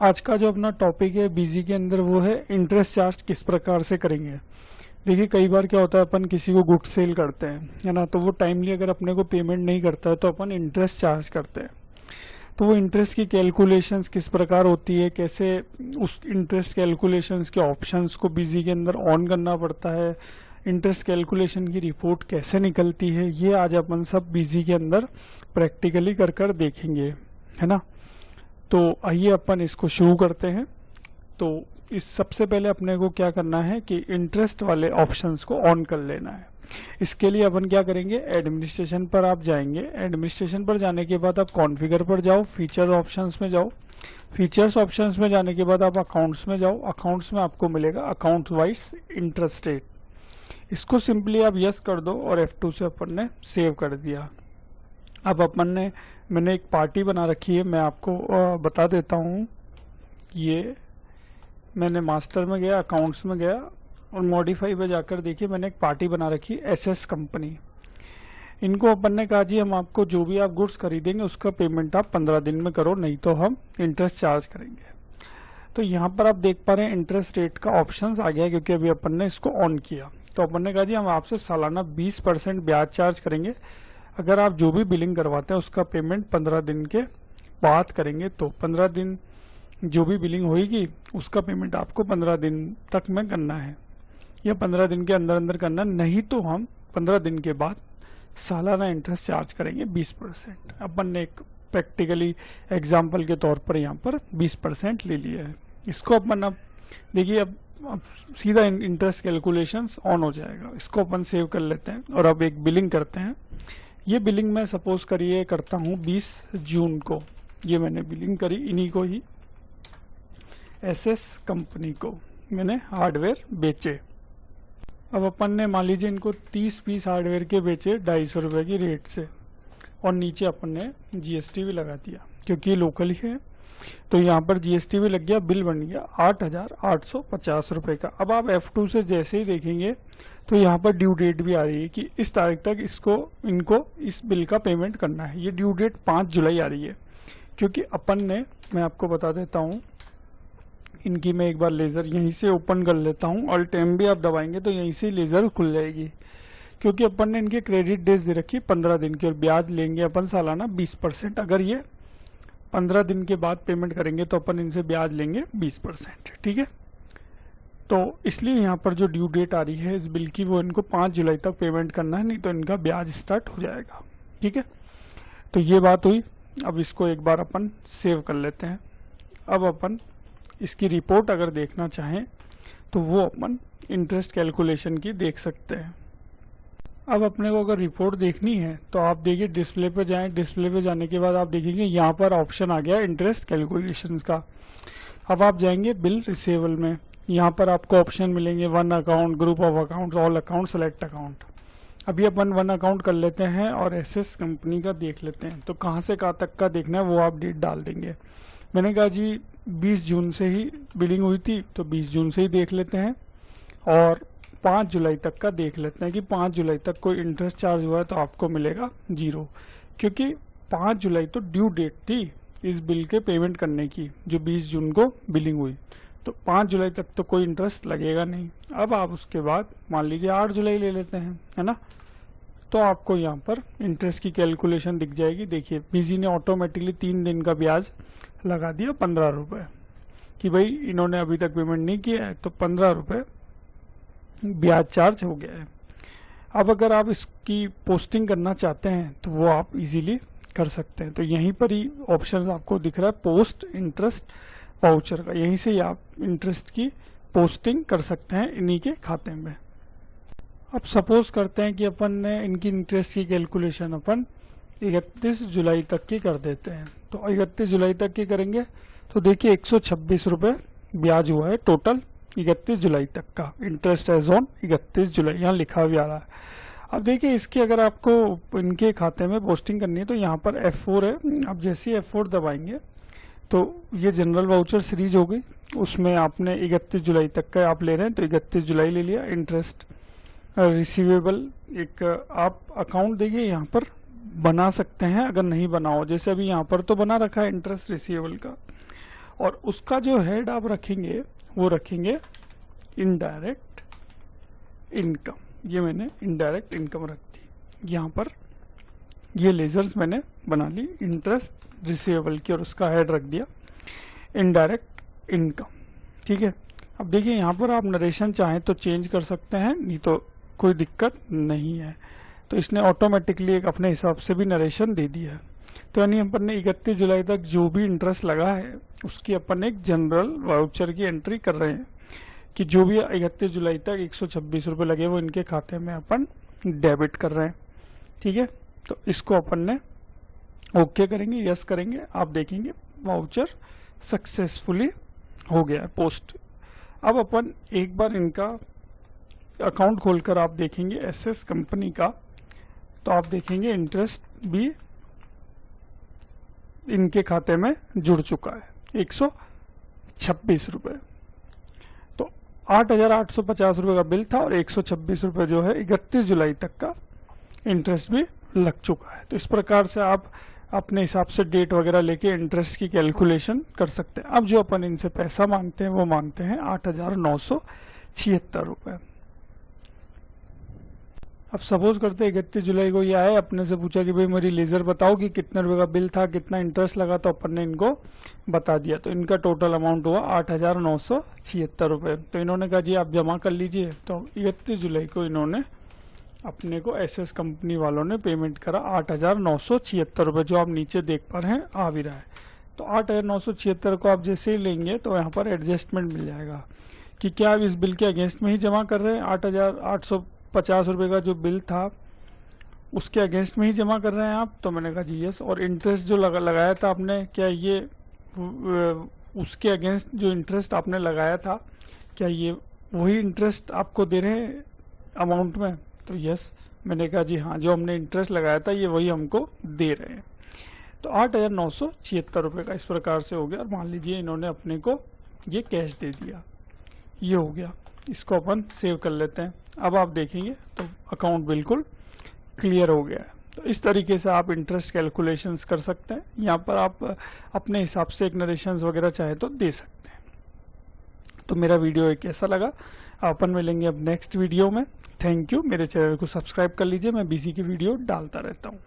आज का जो अपना टॉपिक है बीजी के अंदर वो है इंटरेस्ट चार्ज किस प्रकार से करेंगे। देखिए कई बार क्या होता है अपन किसी को गुड सेल करते हैं है ना, तो वो टाइमली अगर अपने को पेमेंट नहीं करता है तो अपन इंटरेस्ट चार्ज करते हैं। तो वो इंटरेस्ट की कैलकुलेशंस किस प्रकार होती है, कैसे उस इंटरेस्ट कैलकुलेशंस के ऑप्शंस को बीजी के अंदर ऑन करना पड़ता है, इंटरेस्ट कैलकुलेशन की रिपोर्ट कैसे निकलती है, ये आज अपन सब बीजी के अंदर प्रैक्टिकली कर देखेंगे, है ना। तो आइए अपन इसको शुरू करते हैं। तो इस सबसे पहले अपने को क्या करना है कि इंटरेस्ट वाले ऑप्शंस को ऑन कर लेना है। इसके लिए अपन क्या करेंगे, एडमिनिस्ट्रेशन पर आप जाएंगे। एडमिनिस्ट्रेशन पर जाने के बाद आप कॉन्फ़िगर पर जाओ, फीचर ऑप्शंस में जाओ। फीचर्स ऑप्शंस में जाने के बाद आप अकाउंट्स में जाओ। अकाउंट्स में आपको मिलेगा अकाउंट वाइज इंटरेस्ट रेट। इसको सिंपली आप यस कर दो और F2 से अपन ने सेव कर दिया। अब मैंने एक पार्टी बना रखी है, मैं आपको बता देता हूँ। ये मैंने मास्टर में गया, अकाउंट्स में गया और मॉडिफाई पे जाकर देखिए मैंने एक पार्टी बना रखी है SS कंपनी। इनको अपन ने कहा जी हम आपको जो भी आप गुड्स खरीदेंगे उसका पेमेंट आप 15 दिन में करो, नहीं तो हम इंटरेस्ट चार्ज करेंगे। तो यहाँ पर आप देख पा रहे हैं इंटरेस्ट रेट का ऑप्शंस आ गया क्योंकि अभी अपन ने इसको ऑन किया। तो अपन ने कहा जी हम आपसे सालाना 20% ब्याज चार्ज करेंगे अगर आप जो भी बिलिंग करवाते हैं उसका पेमेंट 15 दिन के बाद करेंगे। तो 15 दिन जो भी बिलिंग होगी उसका पेमेंट आपको 15 दिन तक में करना है या 15 दिन के अंदर अंदर करना, नहीं तो हम 15 दिन के बाद सालाना इंटरेस्ट चार्ज करेंगे 20%। अपन ने एक प्रैक्टिकली एग्जाम्पल के तौर पर यहाँ पर 20% ले लिया है। इसको अपन अब देखिए अब सीधा इंटरेस्ट कैलकुलेशंस ऑन हो जाएगा। इसको अपन सेव कर लेते हैं और अब एक बिलिंग करते हैं। ये बिलिंग मैं सपोज करिए करता हूँ 20 जून को। ये मैंने बिलिंग करी इन्हीं को ही, SS कंपनी को मैंने हार्डवेयर बेचे। अब अपन ने मान लीजिए इनको 30 पीस हार्डवेयर के बेचे 250 रुपए की रेट से और नीचे अपन ने GST भी लगा दिया क्योंकि ये लोकल ही है। तो यहाँ पर GST भी लग गया, बिल बन गया 8,850 रुपए का। अब आप F2 से जैसे ही देखेंगे तो यहाँ पर ड्यू डेट भी आ रही है कि इस तारीख तक इनको इस बिल का पेमेंट करना है। ये ड्यू डेट 5 जुलाई आ रही है क्योंकि अपन ने, मैं आपको बता देता हूँ, इनकी मैं एक बार लेजर यहीं से ओपन कर लेता हूँ। ऑल्ट M भी आप दबाएंगे तो यहीं से लेजर खुल जाएगी क्योंकि अपन ने इनके क्रेडिट डेज दे रखी 15 दिन की और ब्याज लेंगे अपन सालाना 20%। अगर ये 15 दिन के बाद पेमेंट करेंगे तो अपन इनसे ब्याज लेंगे 20%, ठीक है। तो इसलिए यहाँ पर जो ड्यू डेट आ रही है इस बिल की वो इनको 5 जुलाई तक पेमेंट करना है, नहीं तो इनका ब्याज स्टार्ट हो जाएगा, ठीक है। तो ये बात हुई। अब इसको एक बार अपन सेव कर लेते हैं। अब अपन इसकी रिपोर्ट अगर देखना चाहें तो वो अपन इंटरेस्ट कैलकुलेशन की देख सकते हैं। अब अपने को अगर रिपोर्ट देखनी है तो आप देखिए डिस्प्ले पे जाएं। डिस्प्ले पे जाने के बाद आप देखेंगे यहाँ पर ऑप्शन आ गया इंटरेस्ट कैलकुलेशंस का। अब आप जाएंगे बिल रिसीवेबल में, यहाँ पर आपको ऑप्शन मिलेंगे 1 account, group of account, all account, select account. अभी अपन 1 अकाउंट कर लेते हैं और SS कंपनी का देख लेते हैं। तो कहाँ से कहाँ तक का देखना है वो आप डेट डाल देंगे। मैंने कहा जी 20 जून से ही बिलिंग हुई थी तो 20 जून से ही देख लेते हैं और 5 जुलाई तक का देख लेते हैं कि 5 जुलाई तक कोई इंटरेस्ट चार्ज हुआ है तो आपको मिलेगा 0, क्योंकि 5 जुलाई तो ड्यू डेट थी इस बिल के पेमेंट करने की जो 20 जून को बिलिंग हुई। तो 5 जुलाई तक तो कोई इंटरेस्ट लगेगा नहीं। अब आप उसके बाद मान लीजिए 8 जुलाई ले लेते हैं, है ना। तो आपको यहाँ पर इंटरेस्ट की कैलकुलेशन दिख जाएगी। देखिए बीजी ने ऑटोमेटिकली 3 दिन का ब्याज लगा दिया 15 रुपए कि भाई इन्होंने अभी तक पेमेंट नहीं किया है तो 15 रुपए ब्याज चार्ज हो गया है। अब अगर आप इसकी पोस्टिंग करना चाहते हैं तो वो आप इजीली कर सकते हैं। तो यहीं पर ही ऑप्शन आपको दिख रहा है पोस्ट इंटरेस्ट वाउचर का, यहीं से ही आप इंटरेस्ट की पोस्टिंग कर सकते हैं इन्हीं के खाते में। अब सपोज करते हैं कि अपन ने इनकी इंटरेस्ट की कैलकुलेशन अपन 31 जुलाई तक की कर देते हैं। तो 31 जुलाई तक की करेंगे तो देखिए 126 रुपए ब्याज हुआ है टोटल 31 जुलाई तक का। इंटरेस्ट एज ऑन 31 जुलाई यहाँ लिखा भी आ रहा है। अब देखिए इसकी अगर आपको इनके खाते में पोस्टिंग करनी है तो यहाँ पर F4 है। अब जैसे ही F4 दबाएंगे तो ये जनरल वाउचर सीरीज हो गई, उसमें आपने 31 जुलाई तक का आप ले रहे हैं तो 31 जुलाई ले लिया। इंटरेस्ट रिसीवेबल एक आप अकाउंट देखिए यहाँ पर बना सकते हैं अगर नहीं बना हो, जैसे अभी यहाँ पर तो बना रखा है इंटरेस्ट रिसीवेबल का, और उसका जो हेड आप रखेंगे वो रखेंगे इनडायरेक्ट इनकम। ये मैंने इनडायरेक्ट इनकम रख दी। यहाँ पर ये लेजर्स मैंने बना ली इंटरेस्ट रिसीवेबल की और उसका हेड रख दिया इनडायरेक्ट इनकम। ठीक है, अब देखिए यहाँ पर आप नरेशन चाहें तो चेंज कर सकते हैं, नहीं तो कोई दिक्कत नहीं है। तो इसने ऑटोमेटिकली एक अपने हिसाब से भी नरेशन दे दिया है। तो यानी अपन ने 31 जुलाई तक जो भी इंटरेस्ट लगा है उसकी अपन एक जनरल वाउचर की एंट्री कर रहे हैं कि जो भी 31 जुलाई तक 126 रुपये लगे वो इनके खाते में अपन डेबिट कर रहे हैं। ठीक है, तो इसको अपन ने ओके करेंगे, यस करेंगे, आप देखेंगे वाउचर सक्सेसफुली हो गया है पोस्ट। अब अपन एक बार इनका अकाउंट खोलकर आप देखेंगे एसएस कंपनी का, तो आप देखेंगे इंटरेस्ट भी इनके खाते में जुड़ चुका है 126 रुपये। तो 8,850 रुपये का बिल था और 126 रुपये जो है 31 जुलाई तक का इंटरेस्ट भी लग चुका है। तो इस प्रकार से आप अपने हिसाब से डेट वगैरह लेके इंटरेस्ट की कैलकुलेशन कर सकते हैं। अब जो अपन इनसे पैसा मांगते हैं वो मांगते हैं 8,976 रुपये। अब सपोज करते हैं 31 जुलाई को ये आए, अपने से पूछा कि भाई मेरी लेजर बताओ कि कितने रुपए का बिल था, कितना इंटरेस्ट लगा, तो अपन ने इनको बता दिया। तो इनका टोटल अमाउंट हुआ 8,976 रुपये। तो इन्होंने कहा जी आप जमा कर लीजिए। तो 31 जुलाई को इन्होंने अपने को एसएस कंपनी वालों ने पेमेंट करा 8,976 रुपये, जो आप नीचे देख पा रहे हैं आ भी रहा है। तो 8,976 को आप जैसे ही लेंगे तो यहाँ पर एडजस्टमेंट मिल जाएगा कि क्या आप इस बिल के अगेंस्ट में ही जमा कर रहे हैं, 8,850 रुपये का जो बिल था उसके अगेंस्ट में ही जमा कर रहे हैं आप। तो मैंने कहा जी यस। और इंटरेस्ट जो लगाया था आपने, क्या ये उसके अगेंस्ट जो इंटरेस्ट आपने लगाया था क्या ये वही इंटरेस्ट आपको दे रहे हैं अमाउंट में? तो यस। मैंने कहा जी हाँ, जो हमने इंटरेस्ट लगाया था ये वही हमको दे रहे हैं। तो 8,976 रुपये का इस प्रकार से हो गया। और मान लीजिए इन्होंने अपने को ये कैश दे दिया, ये हो गया। इसको अपन सेव कर लेते हैं। अब आप देखेंगे तो अकाउंट बिल्कुल क्लियर हो गया है। तो इस तरीके से आप इंटरेस्ट कैलकुलेशंस कर सकते हैं। यहाँ पर आप अपने हिसाब से एक नरेशंस वगैरह चाहे तो दे सकते हैं। तो मेरा वीडियो एक कैसा लगा, अपन मिलेंगे अब नेक्स्ट वीडियो में। Thank you. मेरे चैनल को सब्सक्राइब कर लीजिए, मैं बीसी की वीडियो डालता रहता हूँ।